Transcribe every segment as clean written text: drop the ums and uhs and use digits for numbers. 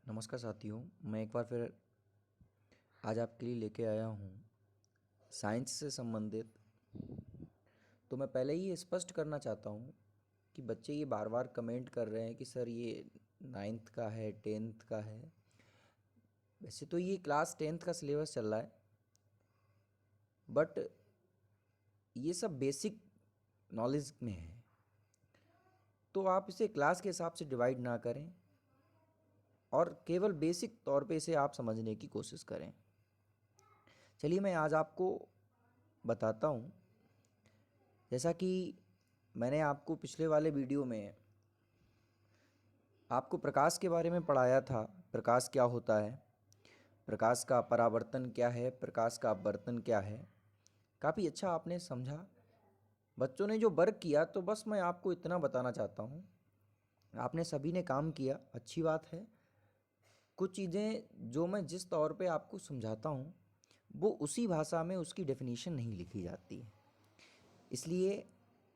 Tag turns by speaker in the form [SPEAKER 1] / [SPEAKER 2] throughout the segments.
[SPEAKER 1] नमस्कार साथियों, मैं एक बार फिर आज आपके लिए लेके आया हूँ साइंस से संबंधित। तो मैं पहले ही स्पष्ट करना चाहता हूँ कि बच्चे ये बार बार कमेंट कर रहे हैं कि सर ये 9th का है, 10th का है। वैसे तो ये क्लास 10th का सिलेबस चल रहा है, बट ये सब बेसिक नॉलेज में है, तो आप इसे क्लास के हिसाब से डिवाइड ना करें और केवल बेसिक तौर पे इसे आप समझने की कोशिश करें। चलिए मैं आज आपको बताता हूँ। जैसा कि मैंने आपको पिछले वाले वीडियो में आपको प्रकाश के बारे में पढ़ाया था। प्रकाश क्या होता है, प्रकाश का परावर्तन क्या है, प्रकाश का अपवर्तन क्या है। काफ़ी अच्छा आपने समझा। बच्चों ने जो वर्क किया, तो बस मैं आपको इतना बताना चाहता हूँ, आपने सभी ने काम किया, अच्छी बात है। कुछ चीज़ें जो मैं जिस तौर पे आपको समझाता हूँ, वो उसी भाषा में उसकी डेफिनेशन नहीं लिखी जाती है। इसलिए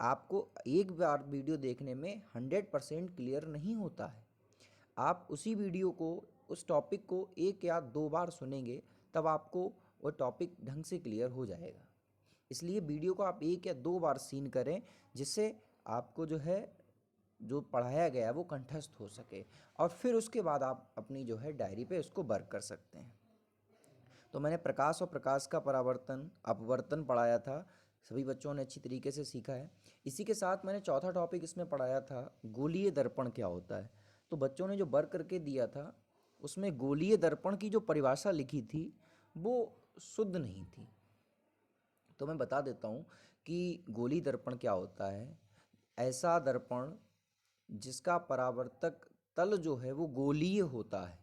[SPEAKER 1] आपको एक बार वीडियो देखने में 100% क्लियर नहीं होता है। आप उसी वीडियो को, उस टॉपिक को एक या दो बार सुनेंगे, तब आपको वो टॉपिक ढंग से क्लियर हो जाएगा। इसलिए वीडियो को आप एक या दो बार सीन करें, जिससे आपको जो है, जो पढ़ाया गया है वो कंठस्थ हो सके, और फिर उसके बाद आप अपनी जो है डायरी पे उसको वर्क कर सकते हैं। तो मैंने प्रकाश और प्रकाश का परावर्तन, अपवर्तन पढ़ाया था। सभी बच्चों ने अच्छी तरीके से सीखा है। इसी के साथ मैंने चौथा टॉपिक इसमें पढ़ाया था, गोलीय दर्पण क्या होता है। तो बच्चों ने जो वर्क करके दिया था, उसमें गोलीय दर्पण की जो परिभाषा लिखी थी वो शुद्ध नहीं थी। तो मैं बता देता हूँ कि गोलीय दर्पण क्या होता है। ऐसा दर्पण जिसका परावर्तक तल जो है वो गोलीय होता है,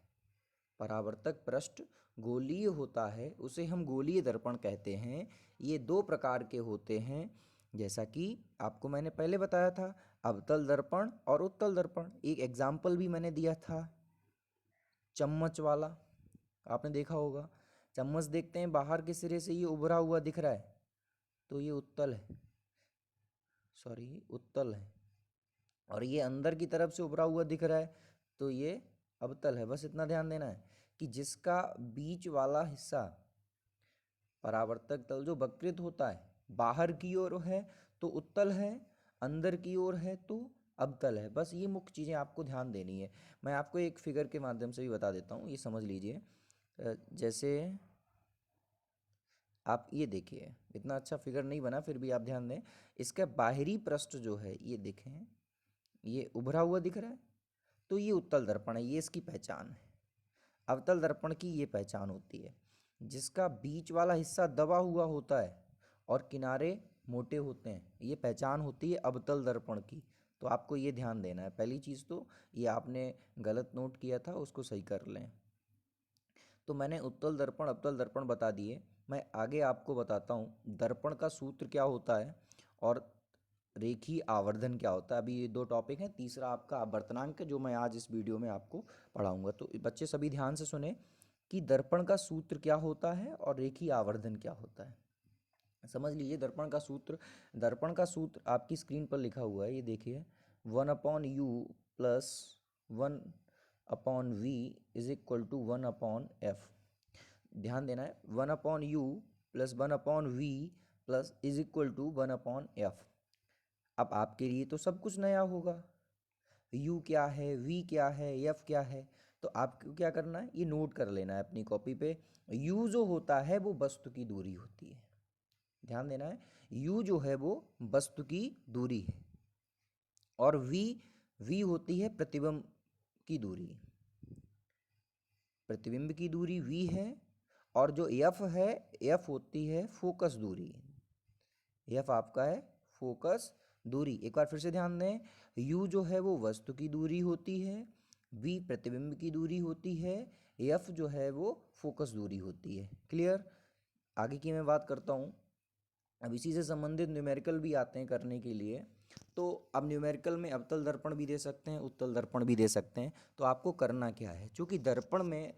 [SPEAKER 1] परावर्तक पृष्ठ गोलीय होता है, उसे हम गोलीय दर्पण कहते हैं। ये दो प्रकार के होते हैं, जैसा कि आपको मैंने पहले बताया था, अवतल दर्पण और उत्तल दर्पण। एक एग्जाम्पल भी मैंने दिया था, चम्मच वाला, आपने देखा होगा। चम्मच देखते हैं बाहर के सिरे से ये उभरा हुआ दिख रहा है, तो ये उत्तल है, सॉरी उत्तल है। और ये अंदर की तरफ से उभरा हुआ दिख रहा है, तो ये अवतल है। बस इतना ध्यान देना है कि जिसका बीच वाला हिस्सा, परावर्तक तल जो वक्रित होता है, बाहर की ओर है तो उत्तल है, अंदर की ओर है तो अवतल है। बस ये मुख्य चीज़ें आपको ध्यान देनी है। मैं आपको एक फिगर के माध्यम से भी बता देता हूँ, ये समझ लीजिए। जैसे आप ये देखिए, इतना अच्छा फिगर नहीं बना, फिर भी आप ध्यान दें। इसका बाहरी पृष्ठ जो है, ये देखें, ये उभरा हुआ दिख रहा है, तो ये उत्तल दर्पण है, ये इसकी पहचान है। अवतल दर्पण की ये पहचान होती है, जिसका बीच वाला हिस्सा दबा हुआ होता है और किनारे मोटे होते हैं, ये पहचान होती है अवतल दर्पण की। तो आपको ये ध्यान देना है। पहली चीज़ तो ये आपने गलत नोट किया था, उसको सही कर लें। तो मैंने उत्तल दर्पण, अवतल दर्पण बता दिए। मैं आगे आपको बताता हूँ दर्पण का सूत्र क्या होता है और रेखीय आवर्धन क्या होता है। अभी ये दो टॉपिक हैं, तीसरा आपका आवर्तनांक है, जो मैं आज इस वीडियो में आपको पढ़ाऊंगा। तो बच्चे सभी ध्यान से सुने कि दर्पण का सूत्र क्या होता है और रेखीय आवर्धन क्या होता है। समझ लीजिए दर्पण का सूत्र। दर्पण का सूत्र आपकी स्क्रीन पर लिखा हुआ है, ये देखिए, 1/u plus 1/v is equal to 1/f। ध्यान देना है, 1/u plus 1/v plus is equal to 1/f। अब आपके लिए तो सब कुछ नया होगा, u क्या है, v क्या है, f क्या है। तो आपको क्या करना है, ये नोट कर लेना है अपनी कॉपी पे। u जो होता है वो वस्तु की दूरी होती है, ध्यान देना है। u जो है वो वस्तु की दूरी है, और v होती है प्रतिबिंब की दूरी। प्रतिबिंब की दूरी v है, और जो f है, f होती है फोकस दूरी। f आपका है फोकस दूरी। एक बार फिर से ध्यान दें, u जो है वो वस्तु की दूरी होती है, v प्रतिबिंब की दूरी होती है, f जो है वो फोकस दूरी होती है। क्लियर। आगे की मैं बात करता हूँ। अब इसी से संबंधित न्यूमेरिकल भी आते हैं करने के लिए। तो अब न्यूमेरिकल में अवतल दर्पण भी दे सकते हैं, उत्तल दर्पण भी दे सकते हैं। तो आपको करना क्या है, क्योंकि दर्पण में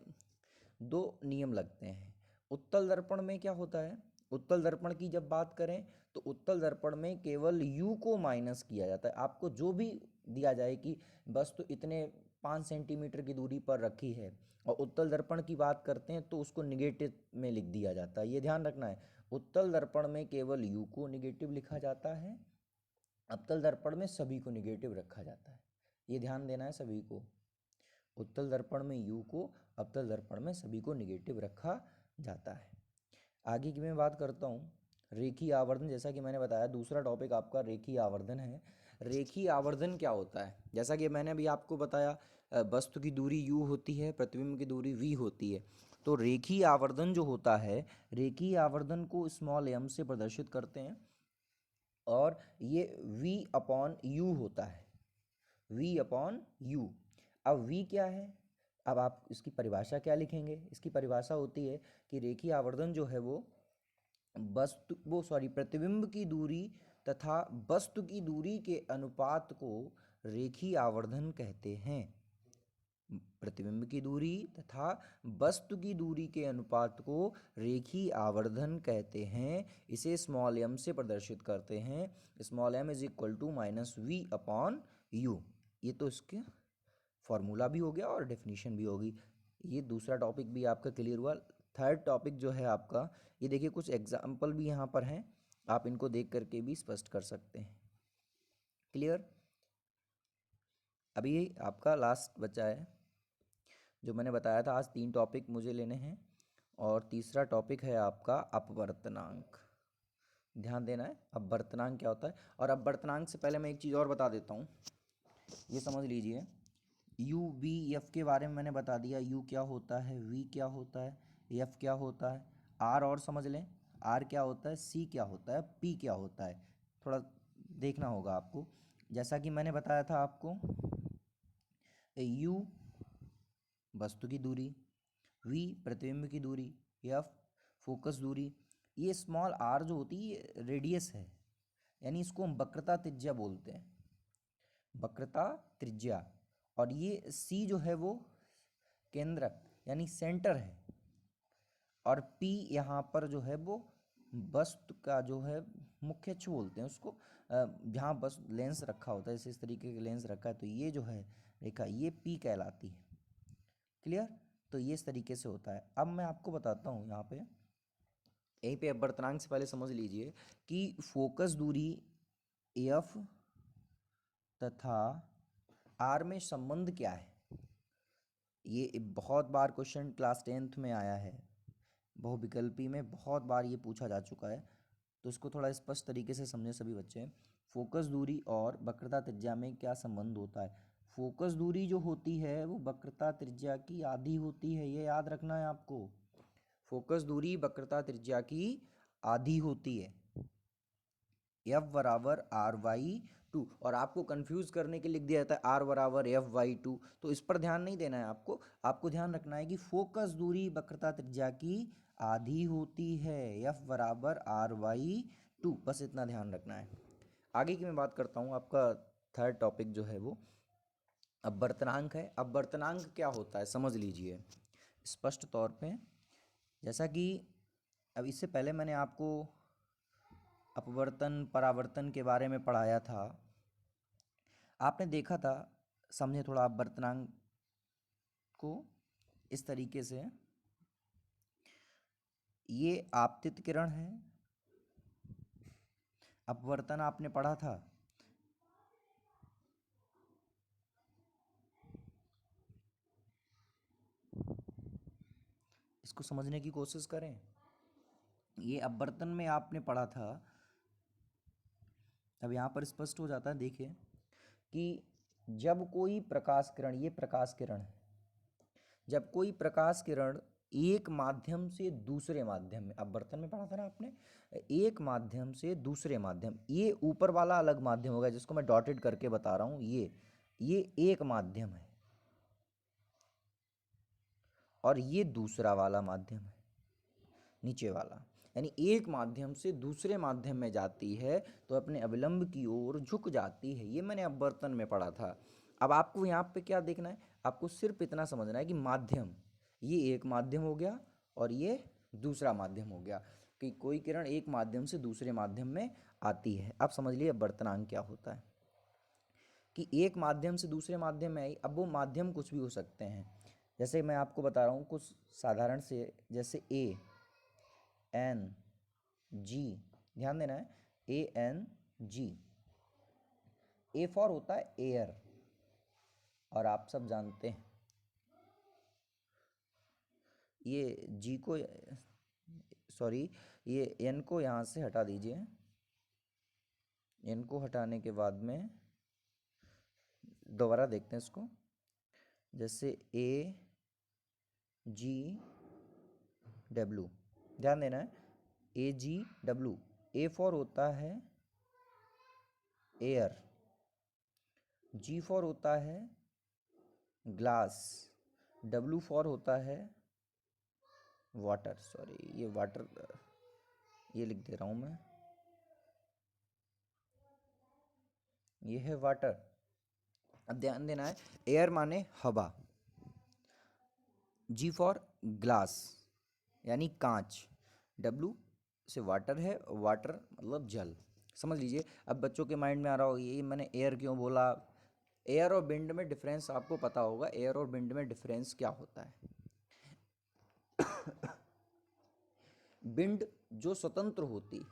[SPEAKER 1] दो नियम लगते हैं। उत्तल दर्पण में क्या होता है, उत्तल दर्पण की जब बात करें तो उत्तल दर्पण में केवल u को माइनस किया जाता है। आपको जो भी दिया जाए कि बस तो इतने 5 सेंटीमीटर की दूरी पर रखी है और उत्तल दर्पण की बात करते हैं तो उसको निगेटिव में लिख दिया जाता है। ये ध्यान रखना है, उत्तल दर्पण में केवल u को निगेटिव लिखा जाता है, अवतल दर्पण में सभी को निगेटिव रखा जाता है। ये ध्यान देना है सभी को, उत्तल दर्पण में u को, अवतल दर्पण में सभी को निगेटिव रखा जाता है। आगे की मैं बात करता हूँ रेखीय आवर्धन। जैसा कि मैंने बताया दूसरा टॉपिक आपका रेखीय आवर्धन है। रेखीय आवर्धन क्या होता है? जैसा कि मैंने अभी आपको बताया वस्तु की दूरी u होती है, प्रतिबिंब की दूरी v होती है। तो रेखीय आवर्धन जो होता है, रेखीय आवर्धन को स्मॉल m से प्रदर्शित करते हैं और ये v अपॉन u होता है, v अपॉन u। अब v क्या है? अब आप इसकी परिभाषा क्या लिखेंगे? इसकी परिभाषा होती है कि रेखीय आवर्धन जो है वो प्रतिबिंब की दूरी तथा वस्तु की दूरी के अनुपात को रेखीय आवर्धन कहते हैं। प्रतिबिंब की दूरी तथा वस्तु की दूरी के अनुपात को रेखीय आवर्धन कहते हैं। इसे स्मॉल m से प्रदर्शित करते हैं। Small m is equal to minus v upon u. ये तो इसके फॉर्मूला भी हो गया और डेफिनेशन भी होगी। ये दूसरा टॉपिक भी आपका क्लियर हुआ। थर्ड टॉपिक जो है आपका, ये देखिए कुछ एग्जाम्पल भी यहाँ पर हैं, आप इनको देख करके भी स्पष्ट कर सकते हैं। क्लियर? अभी आपका लास्ट बचा है जो मैंने बताया था, आज 3 टॉपिक मुझे लेने हैं और तीसरा टॉपिक है आपका अपवर्तनांक। ध्यान देना है अपवर्तनांक क्या होता है। और अपवर्तनांक से पहले मैं एक चीज़ और बता देता हूँ, ये समझ लीजिए। u v f के बारे में मैंने बता दिया, u क्या होता है, v क्या होता है, f क्या होता है, r और समझ लें, r क्या होता है, c क्या होता है, p क्या होता है। थोड़ा देखना होगा आपको। जैसा कि मैंने बताया था आपको, u वस्तु की दूरी, v प्रतिबिंब की दूरी, f फोकस दूरी, ये स्मॉल r जो होती है रेडियस है, यानी इसको हम वक्रता त्रिज्या बोलते हैं, वक्रता त्रिज्या। और ये c जो है वो केंद्रक यानी सेंटर है, और p यहाँ पर जो है वो वस्तु का जो है मुख्य अक्ष बोलते हैं उसको, जहाँ बस लेंस रखा होता है, जैसे इस तरीके का लेंस रखा है तो ये जो है रेखा ये p कहलाती है। क्लियर? तो ये इस तरीके से होता है। अब मैं आपको बताता हूँ यहाँ पे, यहीं पे अपवर्तनांक से पहले समझ लीजिए कि फोकस दूरी f तथा r में संबंध क्या है। ये बहुत बार क्वेश्चन क्लास 10th में आया है, बहुविकल्पी में बहुत बार ये पूछा जा चुका है, तो इसको थोड़ा स्पष्ट तरीके से समझे सभी बच्चे। फोकस दूरी और वक्रता त्रिज्या में क्या संबंध होता है? फोकस दूरी जो होती है वो वक्रता त्रिज्या की आधी होती है, ये याद रखना है आपको। फोकस दूरी वक्रता त्रिज्या की आधी होती है, F बराबर आर वाई टू, और आपको कंफ्यूज करने के लिए लिख दिया जाता है R बराबर एफ वाई टू, तो इस पर ध्यान नहीं देना है आपको। आपको ध्यान रखना है कि फोकस दूरी वक्रता त्रिज्या की आधी होती है, F बराबर आर वाई टू, बस इतना ध्यान रखना है। आगे की मैं बात करता हूँ, आपका थर्ड टॉपिक जो है वो अपवर्तनांक है। अपवर्तनांक क्या होता है समझ लीजिए स्पष्ट तौर पे। जैसा कि अब इससे पहले मैंने आपको अपवर्तन परावर्तन के बारे में पढ़ाया था, आपने देखा था, समझे थोड़ा अपवर्तनांक को इस तरीके से। ये आपतित किरण है, अपवर्तन आपने पढ़ा था। इसको समझने की कोशिश करें। ये अपवर्तन में आपने पढ़ा था, अब यहाँ पर स्पष्ट हो जाता है। देखिए कि जब कोई प्रकाश किरण, ये प्रकाश किरण है, जब कोई प्रकाश किरण एक माध्यम से दूसरे माध्यम में, अपवर्तन में पढ़ा था ना आपने, एक माध्यम से दूसरे माध्यम, ये ऊपर वाला अलग माध्यम होगा जिसको मैं डॉटेड करके बता रहा हूँ, ये एक माध्यम है और ये दूसरा वाला माध्यम है नीचे वाला, यानी एक माध्यम से दूसरे माध्यम में जाती है तो अपने अविलंब की ओर झुक जाती है। ये मैंने अपवर्तन में पढ़ा था। अब आपको यहाँ पे क्या देखना है, आपको सिर्फ इतना समझना है कि माध्यम, ये एक माध्यम हो गया और ये दूसरा माध्यम हो गया, कि कोई किरण एक माध्यम से दूसरे माध्यम में आती है। अब समझ लिए अपवर्तनांक क्या होता है। कि एक माध्यम से दूसरे माध्यम में आई। अब वो माध्यम कुछ भी हो सकते हैं, जैसे मैं आपको बता रहा हूँ कुछ साधारण से, जैसे ANG, ध्यान देना है, ANG। ए फॉर होता है एयर, और आप सब जानते हैं ये जी को, सॉरी, ये एन को यहाँ से हटा दीजिए। एन को हटाने के बाद में दोबारा देखते हैं इसको, जैसे AGW, ध्यान देना है, AGW। ए फॉर होता है एयर, जी फॉर होता है ग्लास, W फॉर होता है वाटर, सॉरी ये वाटर, ये लिख दे रहा हूँ मैं, ये है वाटर। अब ध्यान देना है, एयर माने हवा, जी फॉर ग्लास यानी कांच, W से वाटर है, वाटर मतलब जल, समझ लीजिए। अब बच्चों के माइंड में आ रहा हो ये मैंने एयर क्यों बोला। एयर और विंड में डिफरेंस आपको पता होगा, एयर और विंड में डिफरेंस क्या होता है। विंड जो स्वतंत्र होती है,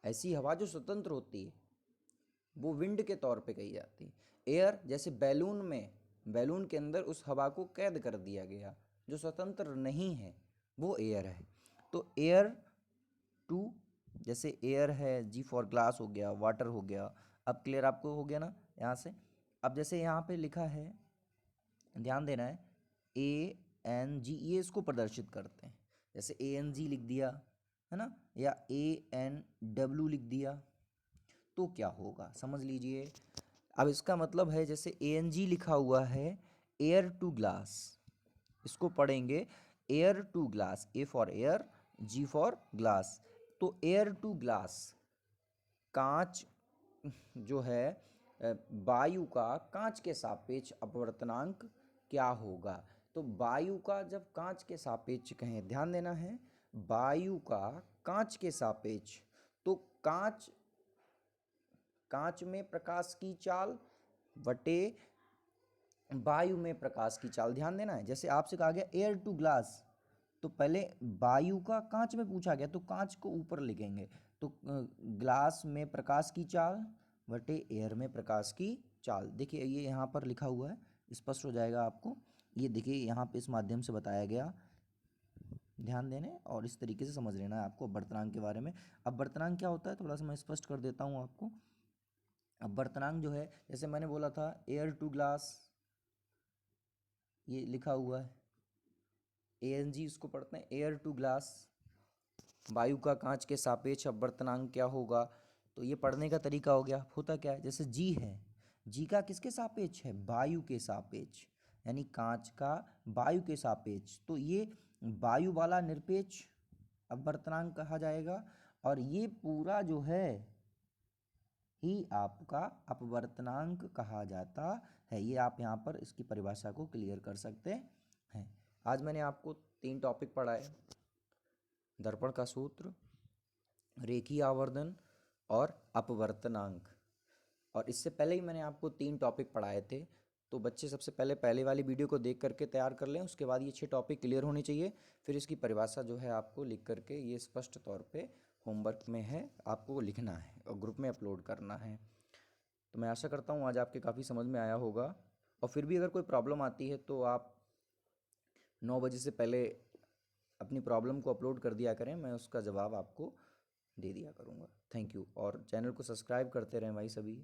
[SPEAKER 1] ऐसी हवा जो स्वतंत्र होती है, वो विंड के तौर पे कही जाती है। एयर जैसे बैलून में, बैलून के अंदर उस हवा को कैद कर दिया गया, जो स्वतंत्र नहीं है, वो एयर है। तो एयर टू, जैसे एयर है, जी फॉर ग्लास हो गया, वाटर हो गया। अब क्लियर आपको हो गया ना यहाँ से। अब जैसे यहाँ पे लिखा है, ध्यान देना है, ANG, ये इसको प्रदर्शित करते हैं, जैसे ANG लिख दिया है ना, या ANW लिख दिया, तो क्या होगा समझ लीजिए। अब इसका मतलब है, जैसे ANG लिखा हुआ है, एयर टू ग्लास, इसको पढ़ेंगे air to glass, A for air, G for glass. तो एयर टू ग्लास, कांच जो है, वायु का कांच के सापेक्ष अपवर्तनांक क्या होगा। तो वायु का जब कांच के सापेक्ष कहें, ध्यान देना है, वायु का कांच के सापेक्ष, तो कांच, कांच में प्रकाश की चाल बटे वायु में प्रकाश की चाल, ध्यान देना है। जैसे आपसे कहा गया एयर टू ग्लास, तो पहले वायु का कांच में पूछा गया, तो कांच को ऊपर लिखेंगे, तो ग्लास में प्रकाश की चाल बटे एयर में प्रकाश की चाल। देखिए ये यहाँ पर लिखा हुआ है, स्पष्ट हो जाएगा आपको। ये देखिए यहाँ पे इस माध्यम से बताया गया, ध्यान देने और इस तरीके से समझ लेना है आपको अपवर्तनांक के बारे में। अपवर्तनांक क्या होता है थोड़ा सा मैं स्पष्ट कर देता हूँ आपको। अपवर्तनांक जो है, जैसे मैंने बोला था एयर टू ग्लास, ये लिखा हुआ है, ANG इसको पढ़ते हैं, एयर टू ग्लास, वायु का कांच के सापेक्ष अपवर्तनांक क्या होगा। तो ये पढ़ने का तरीका हो गया। होता क्या है, जैसे जी है, जी का किसके सापेक्ष है, वायु के सापेक्ष, यानी कांच का वायु के सापेक्ष, तो ये वायु वाला निरपेक्ष अपवर्तनांक कहा जाएगा। और ये पूरा जो है ही आपका अपवर्तनांक कहा जाता है। ये आप यहाँ पर इसकी परिभाषा को क्लियर कर सकते हैं। आज मैंने आपको 3 टॉपिक पढ़ाए, दर्पण का सूत्र, रेखीय आवर्धन और अपवर्तनांक। और इससे पहले ही मैंने आपको 3 टॉपिक पढ़ाए थे। तो बच्चे सबसे पहले पहले वाली वीडियो को देख करके तैयार कर लें, उसके बाद ये 6 टॉपिक क्लियर होने चाहिए। फिर इसकी परिभाषा जो है आपको लिख करके ये स्पष्ट तौर पे होमवर्क में है, आपको लिखना है और ग्रुप में अपलोड करना है। तो मैं आशा करता हूँ आज आपके काफ़ी समझ में आया होगा। और फिर भी अगर कोई प्रॉब्लम आती है तो आप 9 बजे से पहले अपनी प्रॉब्लम को अपलोड कर दिया करें, मैं उसका जवाब आपको दे दिया करूँगा। थैंक यू, और चैनल को सब्सक्राइब करते रहें भाई सभी।